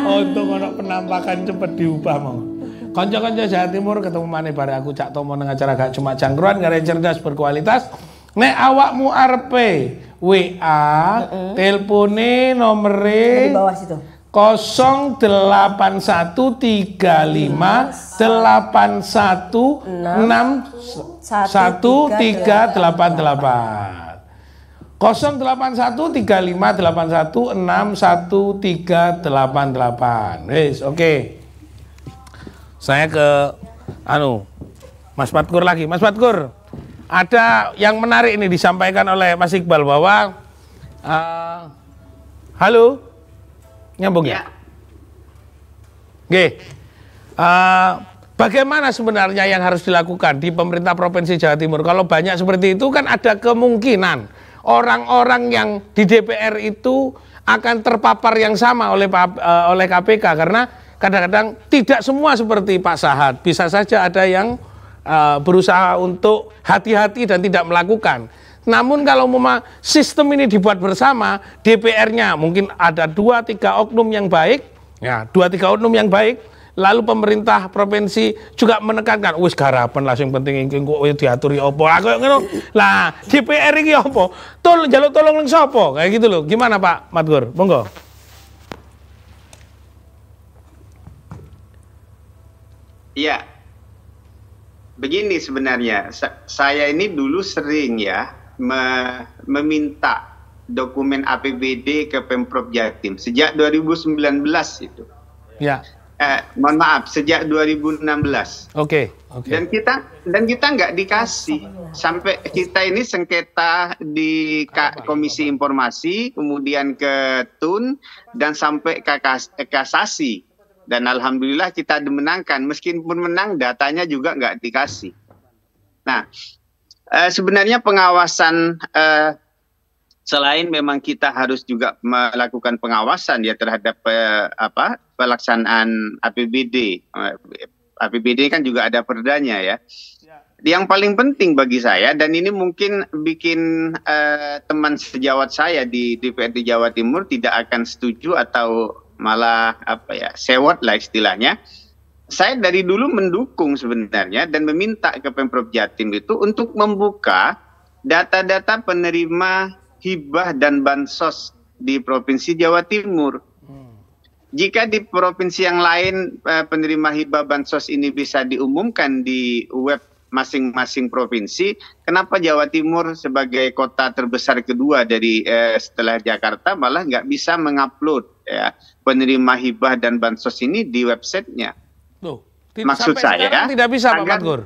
A: Untuk ono penampakan cepet diubah mau. Konco-konco Jawa Timur ketemu maneh bare aku Cak Tomo nang acara Gak Cuma Cangkruan gare cerdas berkualitas. Nek awakmu arepe WA, telpone nomere
B: Di bawah situ.
A: 0813561613888. 08135816138. Wis, oke. Saya ke Mas Badgur lagi. Mas Badgur, ada yang menarik ini disampaikan oleh Mas Iqbal bahwa halo, nyambung ya? Oke. Bagaimana sebenarnya yang harus dilakukan di pemerintah Provinsi Jawa Timur? Kalau banyak seperti itu kan ada kemungkinan orang-orang yang di DPR itu akan terpapar yang sama oleh KPK karena kadang-kadang tidak semua seperti Pak Sahat. Bisa saja ada yang berusaha untuk hati-hati dan tidak melakukan. Namun kalau sistem ini dibuat bersama, DPR-nya mungkin ada 2-3 oknum yang baik, ya 2-3 oknum yang baik, lalu pemerintah provinsi juga menekankan, wis garapan lah, yang penting iki kok diaturi opo. Aku ngono. Lah, DPR iki opo? Njaluk tolong ning sapa? Kayak gitu loh. Gimana Pak Badgur? Monggo.
C: Iya. Begini sebenarnya, saya ini dulu sering ya meminta dokumen APBD ke Pemprov Jatim sejak 2019 itu.
A: Ya.
C: Mohon maaf, sejak 2016.
A: Oke.
C: Dan kita nggak dikasih sampai kita ini sengketa di Komisi Informasi, kemudian ke TUN dan sampai ke kasasi. Dan alhamdulillah kita dimenangkan, meskipun menang datanya juga nggak dikasih. Nah, sebenarnya pengawasan selain memang kita harus juga melakukan pengawasan ya terhadap pelaksanaan APBD. APBD kan juga ada perdanya ya. Yang paling penting bagi saya, dan ini mungkin bikin teman sejawat saya di DPRD Jawa Timur tidak akan setuju atau malah sewot lah istilahnya. Saya dari dulu mendukung sebenarnya dan meminta ke Pemprov Jatim itu untuk membuka data-data penerima hibah dan bansos di Provinsi Jawa Timur. Jika di provinsi yang lain penerima hibah bansos ini bisa diumumkan di web masing-masing provinsi, kenapa Jawa Timur sebagai kota terbesar kedua dari setelah Jakarta malah nggak bisa mengupload ya penerima hibah dan bansos ini di websitenya? Maksud saya
A: tidak bisa Pak Badgur.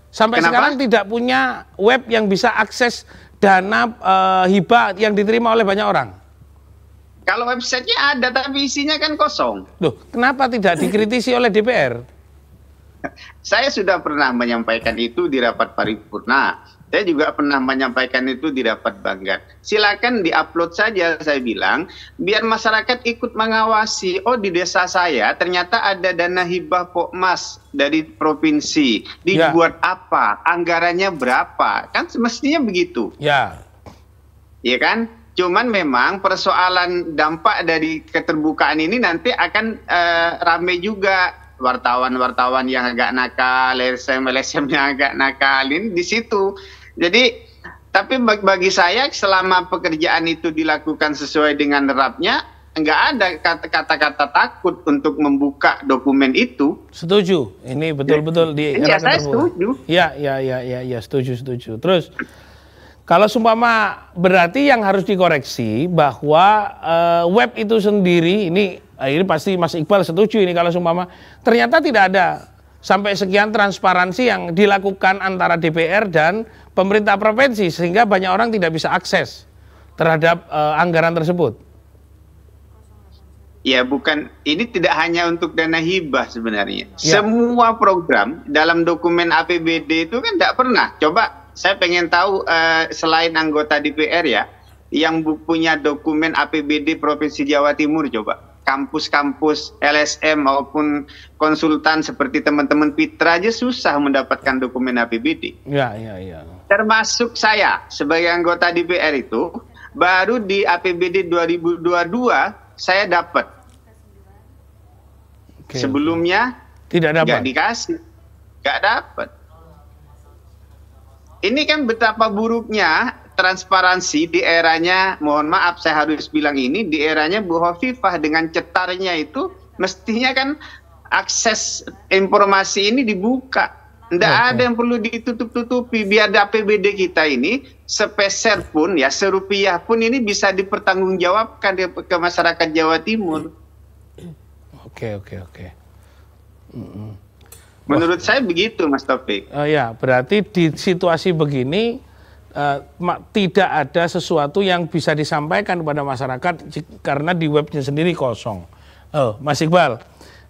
A: Sampai sekarang tidak punya web yang bisa akses dana hibah yang diterima oleh banyak orang.
C: Kalau websitenya ada tapi isinya kan kosong.
A: Loh, kenapa tidak dikritisi oleh DPR?
C: Saya sudah pernah menyampaikan itu di rapat paripurna Saya juga pernah menyampaikan itu di rapat Banggar. Silakan diupload saja, saya bilang, biar masyarakat ikut mengawasi. Oh, di desa saya ternyata ada dana hibah Pokmas dari provinsi. Dibuat apa? Anggarannya berapa? Kan semestinya begitu.
A: Ya.
C: Iya kan? Cuman memang persoalan dampak dari keterbukaan ini nanti akan rame juga. Wartawan-wartawan yang agak nakal, LSM yang agak nakal, ini di situ. Jadi, tapi bagi saya selama pekerjaan itu dilakukan sesuai dengan nerapnya, nggak ada kata-kata takut untuk membuka dokumen itu.
A: Setuju, ini betul-betul di
C: era saya setuju.
A: Ya, setuju. Terus, kalau sumpama berarti yang harus dikoreksi bahwa web itu sendiri ini pasti Mas Iqbal setuju ini kalau sumpama ternyata tidak ada sampai sekian transparansi yang dilakukan antara DPR dan pemerintah provinsi sehingga banyak orang tidak bisa akses terhadap anggaran tersebut.
C: Ya, bukan, ini tidak hanya untuk dana hibah sebenarnya. Ya. Semua program dalam dokumen APBD itu kan tidak pernah. Coba saya pengen tahu selain anggota DPR ya, yang punya dokumen APBD Provinsi Jawa Timur coba. Kampus-kampus LSM maupun konsultan seperti teman-teman Pitra aja susah mendapatkan dokumen APBD.
A: Ya.
C: Termasuk saya sebagai anggota DPR itu, baru di APBD 2022 saya dapat. Sebelumnya
A: tidak dapat.
C: Nggak dikasih, nggak dapat. Ini kan betapa buruknya transparansi di eranya, mohon maaf saya harus bilang ini, di eranya Bu Hovifah dengan cetarnya itu mestinya kan akses informasi ini dibuka. Tidak ada yang perlu ditutup-tutupi, biar APBD kita ini sepeser pun ya, serupiah pun ini bisa dipertanggungjawabkan ke masyarakat Jawa Timur.
A: Oke.
C: Menurut saya begitu, Mas Taufik.
A: Ya, berarti di situasi begini tidak ada sesuatu yang bisa disampaikan kepada masyarakat karena di webnya sendiri kosong. Mas Iqbal,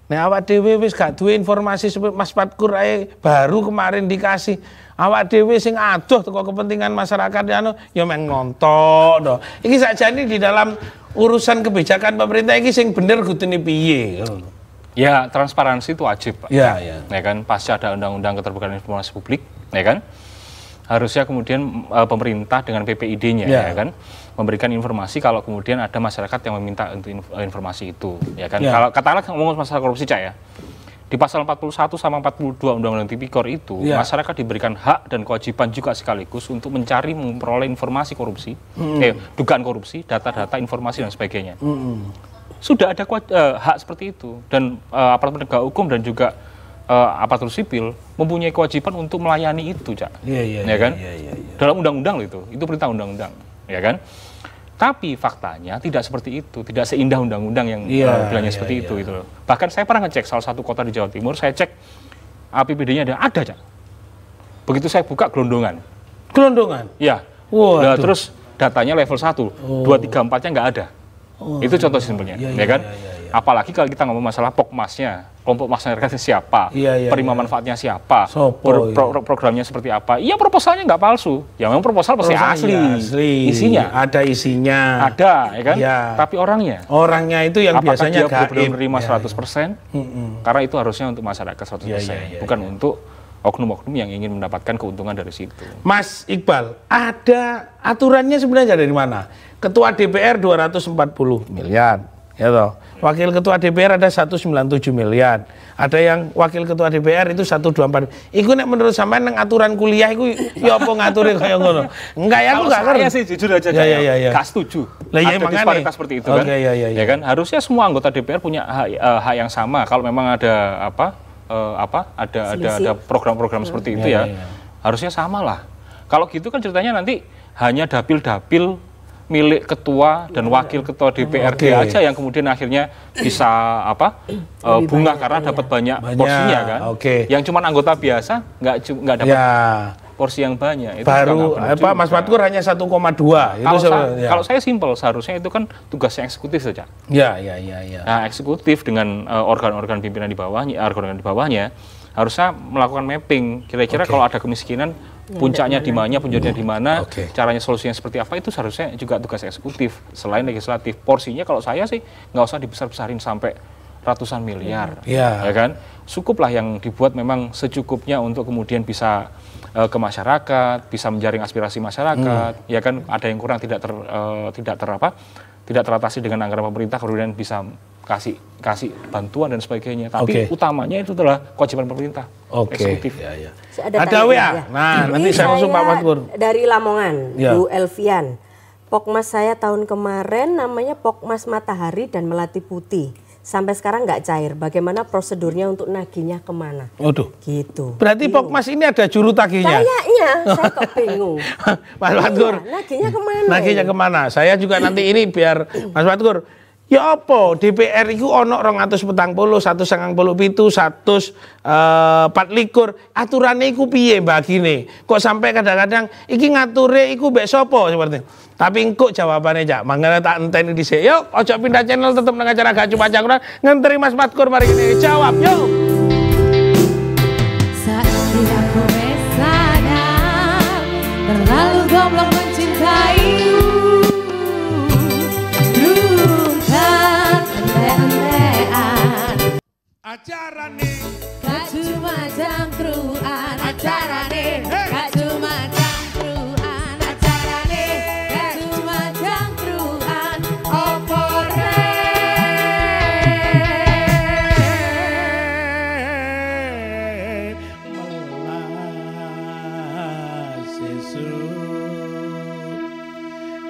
A: nah awak dhewe wis gak duwe informasi seperti Mas Patkur ae baru kemarin dikasih. Awak dhewe sing adoh teko kepentingan masyarakat ya meng nonton to. Iki sakjane di dalam urusan kebijakan pemerintah iki sing bener kudune piye.
E: Ya, transparansi itu wajib, Pak.
A: Ya.
E: Ya kan, pasca ada Undang-Undang Keterbukaan Informasi Publik, ya kan? Harusnya kemudian pemerintah dengan PPID-nya ya kan memberikan informasi kalau kemudian ada masyarakat yang meminta untuk informasi itu, ya kan? Kalau katakanlah ngomong masalah korupsi, Cak, ya. Di pasal 41 sama 42 Undang-Undang Tipikor itu, masyarakat diberikan hak dan kewajiban juga sekaligus untuk mencari memperoleh informasi korupsi, dugaan korupsi, data-data, informasi dan sebagainya. Sudah ada hak seperti itu, dan aparat penegak hukum dan juga aparatur sipil mempunyai kewajiban untuk melayani itu, Cak. Ya kan? Dalam undang-undang itu perintah undang-undang, ya kan? Tapi faktanya tidak seperti itu, tidak seindah undang-undang yang bilangnya seperti itu gitu loh. Bahkan saya pernah ngecek salah satu kota di Jawa Timur, saya cek APBD-nya ada, Cak. Begitu saya buka gelondongan. Ya. Nah, terus datanya level 1, 2, 3, 4-nya nggak ada. Itu contoh simpelnya, ya kan? Apalagi kalau kita ngomong masalah pokmasnya, kelompok masyarakat siapa, penerima manfaatnya siapa, programnya seperti apa. Iya, proposalnya nggak palsu. Ya memang proposal pasti asli. Isinya
A: ada isinya.
E: Ada, ya kan? Tapi orangnya
A: itu yang
E: apakah
A: biasanya
E: dia belum menerima 100%? Karena itu harusnya untuk masyarakat 100%, bukan untuk oknum-oknum yang ingin mendapatkan keuntungan dari situ.
A: Mas Iqbal, ada aturannya sebenarnya dari mana? Ketua DPR 240 miliar, ya toh. Wakil Ketua DPR ada 197 miliar. Ada yang Wakil Ketua DPR itu 124. Iku nek menurut sampean nang aturan kuliah iku ya apa ngature kaya ngono? Enggak ya, aku enggak ngerti.
E: Saya sih jujur aja enggak setuju.
A: Lah iya
E: ada disparitas seperti itu kan. Ya kan? Harusnya semua anggota DPR punya hak yang sama. Kalau memang ada ada program-program seperti itu harusnya sama lah. Kalau gitu kan ceritanya nanti hanya dapil-dapil milik ketua dan wakil ketua DPRD aja yang kemudian akhirnya bisa bunga karena dapat banyak porsinya kan. Yang cuma anggota biasa nggak dapat porsi yang banyak. Itu
A: baru Mas Patkur hanya 1,2.
E: Kalau saya simpel, seharusnya itu kan tugasnya eksekutif saja. Nah, eksekutif dengan organ-organ pimpinan di bawahnya, harusnya melakukan mapping. Kira-kira kalau ada kemiskinan puncaknya di mana, punjaunya di mana, caranya solusinya seperti apa, itu seharusnya juga tugas eksekutif selain legislatif. Porsinya kalau saya sih nggak usah dibesar-besarin sampai ratusan miliar, ya kan? Cukuplah yang dibuat memang secukupnya untuk kemudian bisa ke masyarakat, bisa menjaring aspirasi masyarakat, ya kan? Ada yang kurang tidak teratasi dengan anggaran pemerintah, kemudian bisa kasih bantuan dan sebagainya. Tapi utamanya itu adalah kewajiban pemerintah, eksekutif.
A: Ada WA. Nah, nanti saya langsung Pak Matkur.
F: Dari Lamongan, Bu Elvian. Pokmas saya tahun kemarin namanya Pokmas Matahari dan Melati Putih. Sampai sekarang nggak cair. Bagaimana prosedurnya untuk nagihnya kemana?
A: Waduh.
F: Gitu.
A: Berarti Pokmas ini ada juru tagihnya?
F: Kayaknya, saya kok bingung.
A: Mas Matkur.
F: Nagihnya kemana?
A: Nagihnya kemana? Saya juga nanti ini biar Mas Matkur. Ya apa? DPR itu ono 240, 197, 124. Aturannya iku piye bagine? Kok sampai kadang-kadang iki ngature iku mbek sapa seperti. Tapi engko jawabannya Jak. Mangga tak enteni dhisik. Yuk, ojo pindah channel, tetep nang acara Gak Cuma Cangkruan. Ngenteri Mas Matkur mari ini jawab. Yuk.
D: Saat aku sadar terlalu goblok mencintaimu.
A: Acarane
D: Gak cuma cangkruan, acarane Gak cuma cangkruan, acarane Gak cuma cangkruan, opore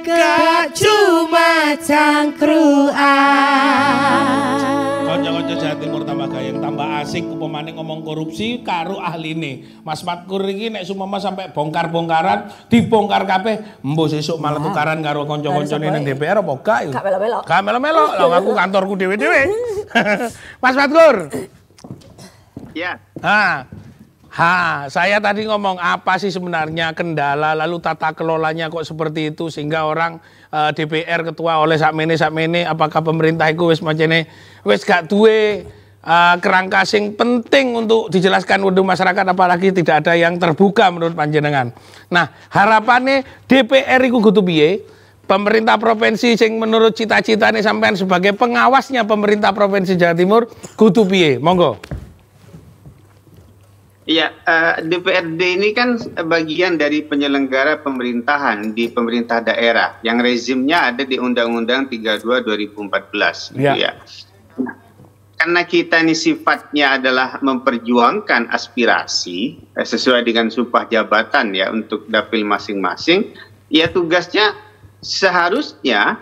D: Gak cuma cangkruan.
A: Konco-konco Jawa Timur tambah gayeng, tambah asik, upamane ngomong korupsi karo ahline. Mas Matkur iki nek sumama sampai bongkar-bongkaran, dibongkar kabeh, embo sesuk malah tukaran karo konco-koncone ning DPR apa gak?
F: Gak melok-melok.
A: Gak melok-melok, lho aku kantorku dhewe-dhewe. Mas Matkur.
C: Ya.
A: Saya tadi ngomong apa sih sebenarnya kendala, lalu tata kelolanya kok seperti itu sehingga orang DPR ketua oleh sakmene apakah pemerintah itu wis macene wis gak duwe kerangka sing penting untuk dijelaskan untuk masyarakat, apalagi tidak ada yang terbuka menurut panjenengan. Nah, harapannya DPR iku kudu piye? Pemerintah provinsi sing menurut cita-citane sampean sebagai pengawasnya pemerintah provinsi Jawa Timur kudu piye? Monggo.
C: Iya, DPRD ini kan bagian dari penyelenggara pemerintahan di pemerintah daerah yang rezimnya ada di Undang-Undang 32 2014.
A: Ya.
C: Gitu ya. Karena kita ini sifatnya adalah memperjuangkan aspirasi sesuai dengan sumpah jabatan ya untuk dapil masing-masing, ya tugasnya seharusnya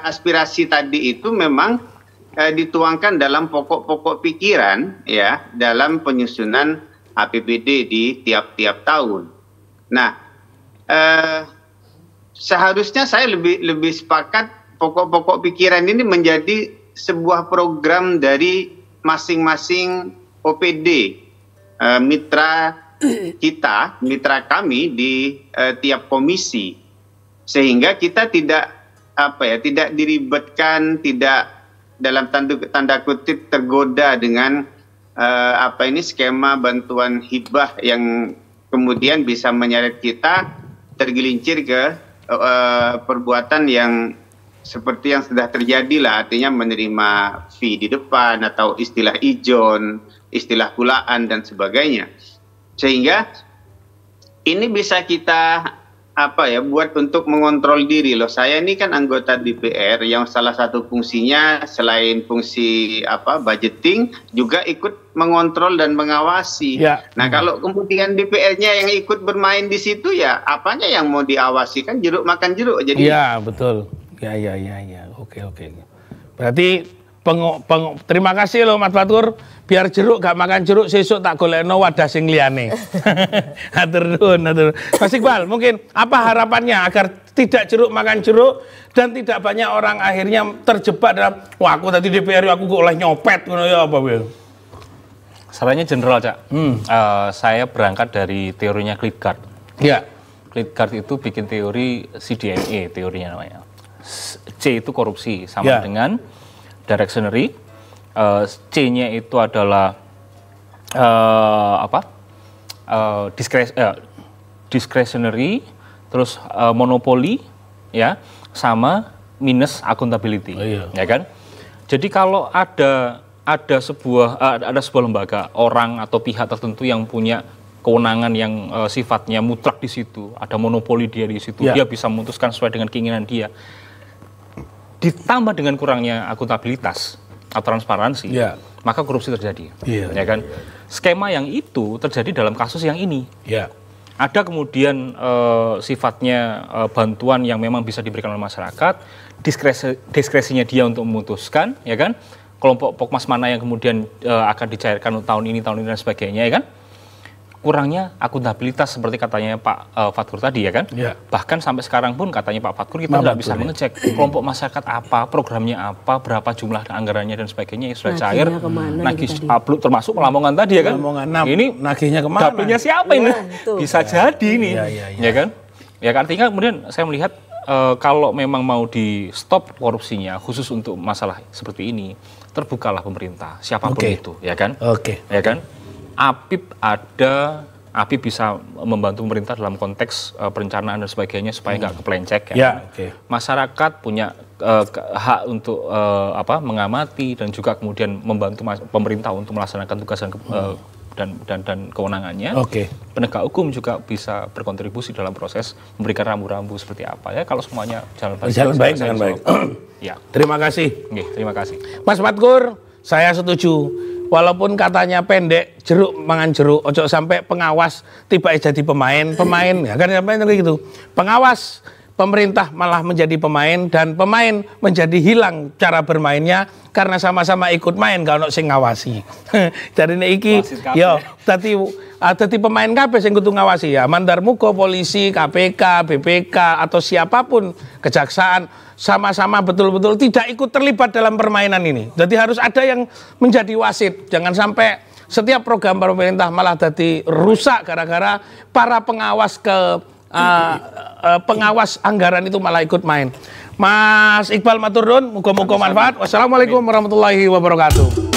C: aspirasi tadi itu memang dituangkan dalam pokok-pokok pikiran ya dalam penyusunan APBD di tiap-tiap tahun. Nah, seharusnya saya lebih sepakat pokok-pokok pikiran ini menjadi sebuah program dari masing-masing OPD, mitra kita, mitra kami di tiap komisi, sehingga kita tidak diribetkan, tidak dalam tanda kutip tergoda dengan skema bantuan hibah yang kemudian bisa menyeret kita tergelincir ke perbuatan yang seperti yang sudah terjadi lah, artinya menerima fee di depan atau istilah ijon, istilah kulaan dan sebagainya. Sehingga ini bisa kita buat untuk mengontrol diri loh. Saya ini kan anggota DPR yang salah satu fungsinya selain fungsi budgeting juga ikut mengontrol dan mengawasi. Ya. Nah, kalau kemudian DPR-nya yang ikut bermain di situ ya apanya yang mau diawasi, kan jeruk makan jeruk. Jadi
A: ya, betul. Ya. Oke. Berarti terima kasih loh Mas Matkur. Biar jeruk gak makan jeruk, sesuk tak golekno wadah sing liyane. Hatur nuwun. Mas Iqbal, mungkin apa harapannya agar tidak jeruk makan jeruk dan tidak banyak orang akhirnya terjebak dalam wah aku tadi DPR aku kok oleh nyopet ngono ya apa Wil?
E: Sarannya general, Cak. Saya berangkat dari teorinya Klitgard.
A: Ya.
E: Klitgard itu bikin teori CDMA, teorinya namanya. C itu korupsi sama dengan directionary. C-nya itu adalah discretionary, terus monopoli, ya, sama minus accountability, ya kan? Jadi kalau ada sebuah lembaga, orang atau pihak tertentu yang punya kewenangan yang sifatnya mutlak di situ, ada monopoli dia di situ, dia bisa memutuskan sesuai dengan keinginan dia. Ditambah dengan kurangnya akuntabilitas atau transparansi, maka korupsi terjadi, ya kan? Skema yang itu terjadi dalam kasus yang ini. Ada kemudian sifatnya bantuan yang memang bisa diberikan oleh masyarakat, diskresinya dia untuk memutuskan, ya kan? Kelompok Pokmas mana yang kemudian akan dicairkan tahun ini dan sebagainya, ya kan? Kurangnya akuntabilitas seperti katanya Pak Fatkur tadi, ya kan? Bahkan sampai sekarang pun katanya Pak Fatkur kita tidak bisa mengecek kelompok masyarakat apa, programnya apa, berapa jumlah anggarannya dan sebagainya, sudah cair, nagih upload termasuk Lamongan tadi, ya kan? Ini nagihnya kemana? Dapilnya siapa ini? Bisa jadi ini, ya kan? Ya artinya kemudian saya melihat kalau memang mau di stop korupsinya khusus untuk masalah seperti ini, terbukalah pemerintah siapapun itu, ya kan? Ya kan? APIP bisa membantu pemerintah dalam konteks perencanaan dan sebagainya supaya nggak keplencek, ya. Masyarakat punya hak untuk mengamati dan juga kemudian membantu pemerintah untuk melaksanakan tugas dan kewenangannya. Penegak hukum juga bisa berkontribusi dalam proses memberikan rambu-rambu seperti apa, ya. Kalau semuanya jalan baik dengan baik. Ya.
A: Terima kasih.
E: Terima kasih.
A: Mas Fatkur, saya setuju. Walaupun katanya pendek, jeruk mangan jeruk, ojo sampai pengawas tiba jadi pemain, ya kan kayak gitu. Pengawas pemerintah malah menjadi pemain dan pemain menjadi hilang cara bermainnya karena sama-sama ikut main gak ono sing ngawasi. Jadi iki yo dadi pemain kabeh sing kudu ngawasi, ya. Mandar muga polisi, KPK, BPK atau siapapun, kejaksaan sama-sama betul-betul tidak ikut terlibat dalam permainan ini. Jadi harus ada yang menjadi wasit. Jangan sampai setiap program pemerintah malah jadi rusak gara-gara para pengawas pengawas anggaran itu malah ikut main. Mas Iqbal matur nuwun, muga-muga manfaat. Wassalamualaikum warahmatullahi wabarakatuh.